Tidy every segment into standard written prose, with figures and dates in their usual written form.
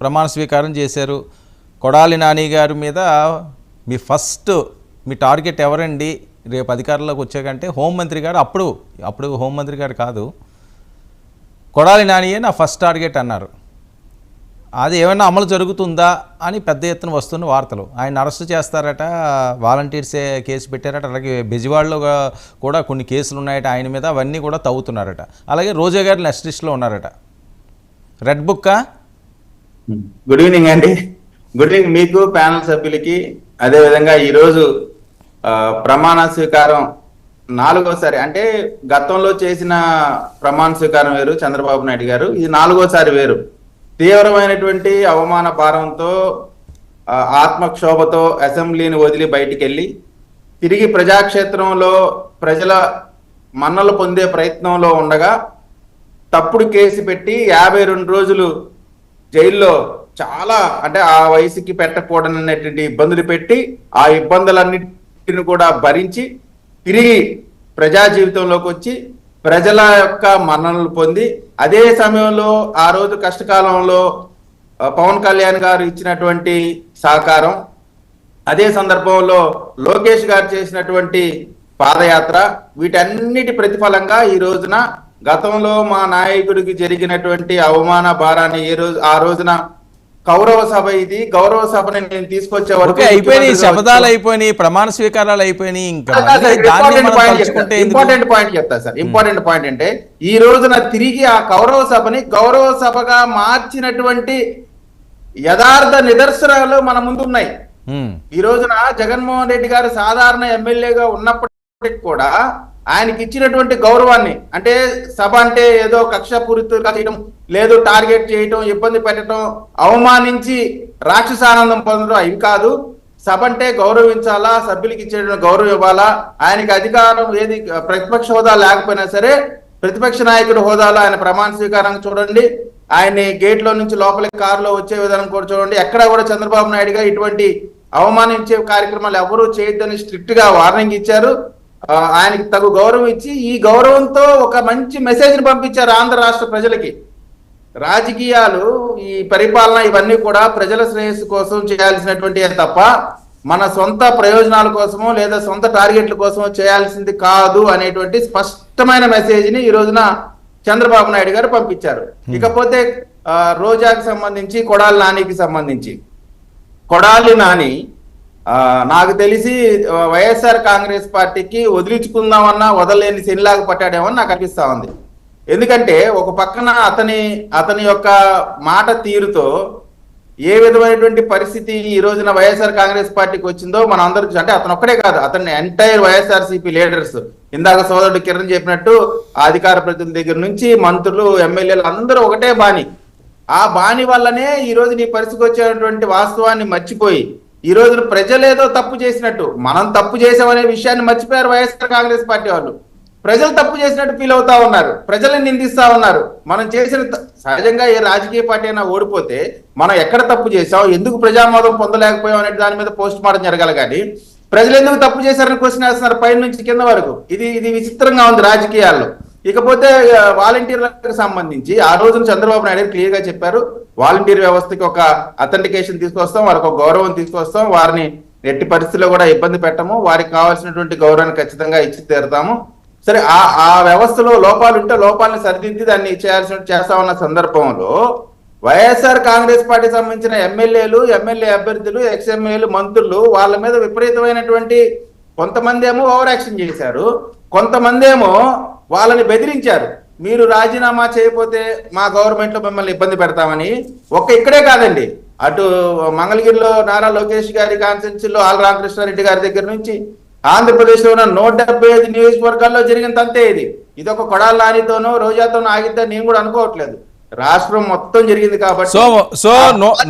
ప్రమాణ స్వీకారం చేశారు. కొడాలి నాని గారి మీద మీ టార్గెట్ ఎవరండి రేపు అధికారంలోకి వచ్చాకంటే హోంమంత్రి గారు, అప్పుడు హోంమంత్రి గారు కాదు, కొడాలి నానియే నా ఫస్ట్ టార్గెట్ అన్నారు. అది ఏమైనా అమలు జరుగుతుందా అని పెద్ద ఎత్తున వస్తున్న వార్తలు. ఆయన అరెస్ట్ చేస్తారట, వాలంటీర్సే కేసు పెట్టారట, అలాగే బెజవాడలో కూడా కొన్ని కేసులు ఉన్నాయట ఆయన మీద, అవన్నీ కూడా తవ్వుతున్నారట. అలాగే రోజా గారు నెక్స్ట్ లిస్ట్లో ఉన్నారట. రెడ్ బుక్కా? గుడ్ ఈవినింగ్ అండి. గుడ్ ఈవినింగ్ మీకు, ప్యానల్ సభ్యులకి. అదేవిధంగా ఈరోజు ప్రమాణ స్వీకారం 4వసారి, అంటే గతంలో చేసిన ప్రమాణ స్వీకారం వేరు చంద్రబాబు నాయుడు గారు, ఇది 4వసారి వేరు. తీవ్రమైనటువంటి అవమాన భారంతో ఆత్మక్షోభతో అసెంబ్లీని వదిలి బయటికి వెళ్ళి తిరిగి ప్రజాక్షేత్రంలో ప్రజల మన్నలు పొందే ప్రయత్నంలో ఉండగా తప్పుడు కేసు పెట్టి 52 రోజులు జైల్లో చాలా, అంటే ఆ వయసుకి పెట్టకూడనటువంటి ఇబ్బందులు పెట్టి ఆ ఇబ్బందులన్నిటిని కూడా భరించి తిరిగి ప్రజా జీవితంలోకి వచ్చి ప్రజల యొక్క మన్ననలు పొంది, అదే సమయంలో ఆ రోజు కష్టకాలంలో పవన్ కళ్యాణ్ గారు ఇచ్చినటువంటి సహకారం, అదే సందర్భంలో లోకేష్ గారు చేసినటువంటి పాదయాత్ర, వీటన్నిటి ప్రతిఫలంగా ఈ రోజున గతంలో మా నాయకుడికి జరిగినటువంటి అవమాన భారాన్ని ఆ రోజున గౌరవ సభ, ఇది గౌరవ సభని నేను తీసుకొచ్చే వరకు అయిపోయినాయి, శపథాలు అయిపోయినాయి, ప్రమాణ స్వీకారాలు అయిపోయినాయి. ఇంపార్టెంట్ పాయింట్ చెప్తా సార్. ఇంపార్టెంట్ పాయింట్ అంటే ఈ రోజున తిరిగి ఆ గౌరవ సభని గౌరవ సభగా మార్చినటువంటి యథార్థ నిదర్శనాలు మన ముందు ఉన్నాయి. ఈ రోజున జగన్మోహన్ రెడ్డి గారు సాధారణ ఎమ్మెల్యేగా ఉన్నప్పటికీ కూడా ఆయనకి ఇచ్చినటువంటి గౌరవాన్ని, అంటే సభ అంటే ఏదో కక్షపూరితంగా చేయడం, లేదు టార్గెట్ చేయటం, ఇబ్బంది పెట్టడం, అవమానించి రాక్షసానందం పొందడం, ఇవి కాదు. సభ అంటే గౌరవించాలా, సభ్యులకి ఇచ్చే గౌరవం ఇవ్వాలా. ఆయనకి అధికారం ఏది ప్రతిపక్ష హోదా లేకపోయినా సరే ప్రతిపక్ష నాయకుడి హోదాలో ఆయన ప్రమాణ స్వీకారం చూడండి, ఆయన్ని గేట్ లో నుంచి లోపలికి కారులో వచ్చే విధానం కూడా చూడండి. ఎక్కడా కూడా చంద్రబాబు నాయుడు గారు ఇటువంటి అవమానించే కార్యక్రమాలు ఎవరూ చేయొద్దని స్ట్రిక్ట్ గా వార్నింగ్ ఇచ్చారు. ఆయనకి తగు గౌరవం ఇచ్చి ఈ గౌరవంతో ఒక మంచి మెసేజ్ ని పంపించారు ఆంధ్ర రాష్ట్ర ప్రజలకి. రాజకీయాలు, ఈ పరిపాలన, ఇవన్నీ కూడా ప్రజల శ్రేయస్సు కోసం చేయాల్సినటువంటి తప్ప మన సొంత ప్రయోజనాల కోసమో లేదా సొంత టార్గెట్ల కోసమో చేయాల్సింది కాదు అనేటువంటి స్పష్టమైన మెసేజ్ ని ఈ రోజున చంద్రబాబు నాయుడు గారు పంపించారు. ఇకపోతే రోజాకి సంబంధించి, కొడాలి నానికి సంబంధించి, కొడాలి నాని నాకు తెలిసి వైఎస్ఆర్ కాంగ్రెస్ పార్టీకి వదిలించుకుందామన్నా వదలలేని శనిలాగా పట్టాడేమని నాకు అనిపిస్తా ఉంది. ఎందుకంటే ఒక పక్కన అతని యొక్క మాట తీరుతో ఏ విధమైనటువంటి పరిస్థితి ఈ రోజున వైఎస్ఆర్ కాంగ్రెస్ పార్టీకి వచ్చిందో మన అందరికి, అంటే అతను ఒక్కడే కాదు, అతన్ని ఎంటైర్ వైఎస్ఆర్సీపీ లీడర్స్, ఇందాక సోదరుడు కిరణ్ చెప్పినట్టు అధికార ప్రతినిధుల దగ్గర నుంచి మంత్రులు, ఎమ్మెల్యేలు అందరూ ఒకటే బాణి. ఆ బాణి వల్లనే ఈ రోజు నీ పరిస్థితికి వచ్చేటువంటి వాస్తవాన్ని మర్చిపోయి ఈ రోజు ప్రజలేదో తప్పు చేసినట్టు, మనం తప్పు చేసామనే విషయాన్ని మర్చిపోయారు వైఎస్ఆర్ కాంగ్రెస్ పార్టీ వాళ్ళు. ప్రజలు తప్పు చేసినట్టు ఫీల్ అవుతా ఉన్నారు, ప్రజలను నిందిస్తా ఉన్నారు. మనం చేసిన, సహజంగా ఏ రాజకీయ పార్టీ అయినా ఓడిపోతే మనం ఎక్కడ తప్పు చేసాం, ఎందుకు ప్రజామోదం పొందలేకపోయాం అనే దాని మీద పోస్ట్ మార్టం జరగాలి. కానీ ప్రజలు ఎందుకు తప్పు చేశారని క్వశ్చన్ వేస్తున్నారు పైన నుంచి కింద వరకు. ఇది విచిత్రంగా ఉంది రాజకీయాల్లో. ఇకపోతే వాలంటీర్లకు సంబంధించి ఆ రోజున చంద్రబాబు నాయుడు క్లియర్ గా చెప్పారు, వాలంటీర్ వ్యవస్థకి ఒక అథెంటికేషన్ తీసుకొస్తాం, వారికి ఒక గౌరవం తీసుకొస్తాం, వారిని ఎట్టి పరిస్థితుల్లో కూడా ఇబ్బంది పెట్టము, వారికి కావాల్సినటువంటి గౌరవాన్ని ఖచ్చితంగా ఇచ్చి తీరుతాము. సరే, ఆ వ్యవస్థలో లోపాలు ఉంటే లోపాలను సరిదిద్ది దాన్ని చేస్తామన్న సందర్భంలో వైఎస్ఆర్ కాంగ్రెస్ పార్టీ సంబంధించిన ఎమ్మెల్యే అభ్యర్థులు, ఎక్స్ఎమ్మెల్యేలు, మంత్రులు, వాళ్ళ మీద విపరీతమైనటువంటి, కొంతమంది ఏమో ఓవర్ యాక్షన్ చేశారు, కొంతమంది ఏమో వాళ్ళని బెదిరించారు. మీరు రాజీనామా చేయకపోతే మా గవర్నమెంట్ లో మిమ్మల్ని ఇబ్బంది పెడతామని. ఇక్కడే కాదండి, అటు మంగళగిరిలో నారా లోకేష్ గారి కాన్స్టిట్యూన్సీలో ఆల్ రామకృష్ణారెడ్డి గారి దగ్గర నుంచి ఆంధ్రప్రదేశ్ లో ఉన్న 175 నియోజకవర్గాల్లో జరిగినంతే. ఇది ఒక కొడాలి నానితోనో రోజాతోనో ఆగిద్దని నేను కూడా అనుకోవట్లేదు, రాష్ట్రం మొత్తం జరిగింది కాబట్టి. సో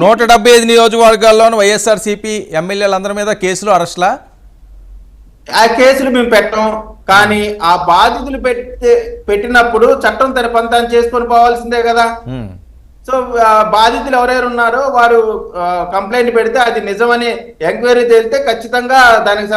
175 నియోజకవర్గాల్లోనూ వైఎస్ఆర్సీపీ ఎమ్మెల్యేలందరి మీద కేసులు, అరెస్ట్లా? ఆ కేసులు మేము పెట్టాం, కానీ ఆ బాధితులు పెట్టినప్పుడు చట్టం తన పంతాన్ని చేసుకొని పోవాల్సిందే కదా. సో బాధితులు ఎవరెవరు ఉన్నారో వారు కంప్లైంట్ పెడితే అది నిజమని ఎంక్వైరీ తేలితే ఖచ్చితంగా దానికి